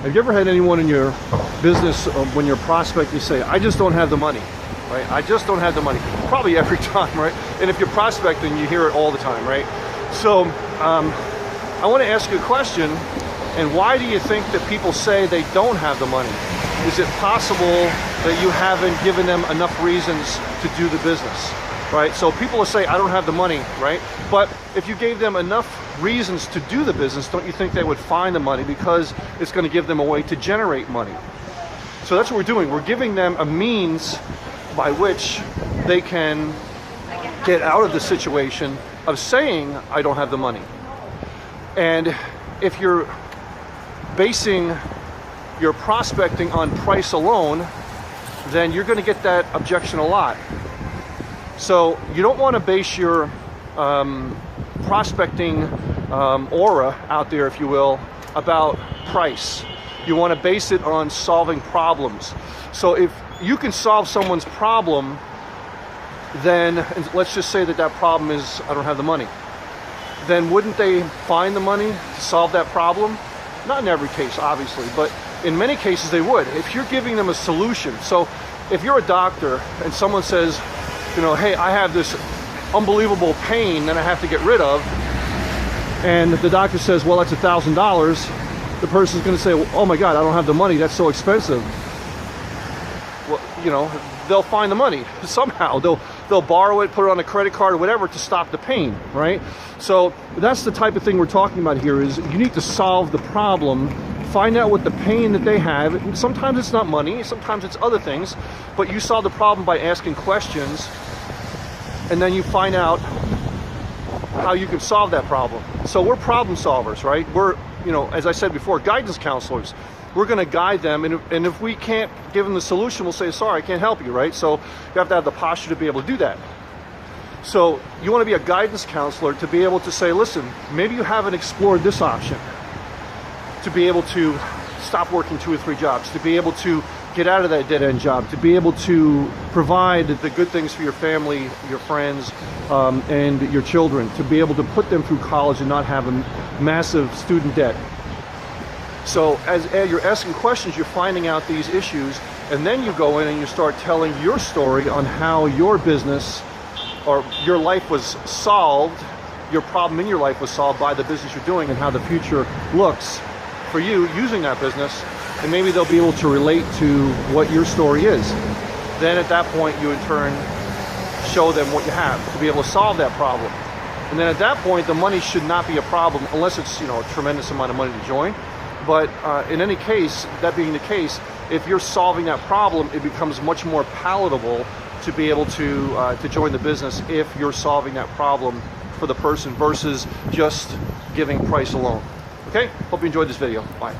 Have you ever had anyone in your business, when you're prospect, you say, I just don't have the money, right? I just don't have the money. Probably every time, right? And if you're prospecting, you hear it all the time, right? So I want to ask you a question. And why do you think that people say they don't have the money? Is it possible that you haven't given them enough reasons to do the business, right? So people will say, I don't have the money, right? But if you gave them enough reasons to do the business, don't you think they would find the money, because it's going to give them a way to generate money? So that's what we're doing. We're giving them a means by which they can get out of the situation of saying, I don't have the money. And if you're basing your prospecting on price alone, then you're going to get that objection a lot. So you don't want to base your prospecting aura out there, if you will, about price. You want to base it on solving problems. So if you can solve someone's problem, then let's just say that that problem is, I don't have the money. Then wouldn't they find the money to solve that problem? Not in every case, obviously, but in many cases they would. If you're giving them a solution. So if you're a doctor and someone says, you know, hey, I have this unbelievable pain that I have to get rid of, and the doctor says, well, that's $1,000, the person's going to say, well, oh my God, I don't have the money, that's so expensive. Well, you know, they'll find the money somehow. They'll borrow it, put it on a credit card or whatever to stop the pain, right? So that's the type of thing we're talking about here. Is you need to solve the problem, find out what the pain that they have. Sometimes it's not money, sometimes it's other things, but you solve the problem by asking questions, and then you find out how you can solve that problem. So we're problem solvers, right? We're, you know, as I said before, guidance counselors. We're going to guide them, and if we can't give them the solution, we'll say, sorry, I can't help you, right? So you have to have the posture to be able to do that. So you want to be a guidance counselor to be able to say, listen, maybe you haven't explored this option, to be able to stop working 2 or 3 jobs, to be able to get out of that dead-end job, to be able to provide the good things for your family, your friends, and your children, to be able to put them through college and not have a massive student debt. So as you're asking questions, you're finding out these issues, and then you go in and you start telling your story on how your business or your life was solved, your problem in your life was solved by the business you're doing, and how the future looks for you using that business, and maybe they'll be able to relate to what your story is. Then at that point, you in turn show them what you have to be able to solve that problem. And then at that point, the money should not be a problem, unless it's, you know, a tremendous amount of money to join. But in any case, that being the case, if you're solving that problem, it becomes much more palatable to be able to join the business if you're solving that problem for the person versus just giving price alone. Okay? Hope you enjoyed this video. Bye.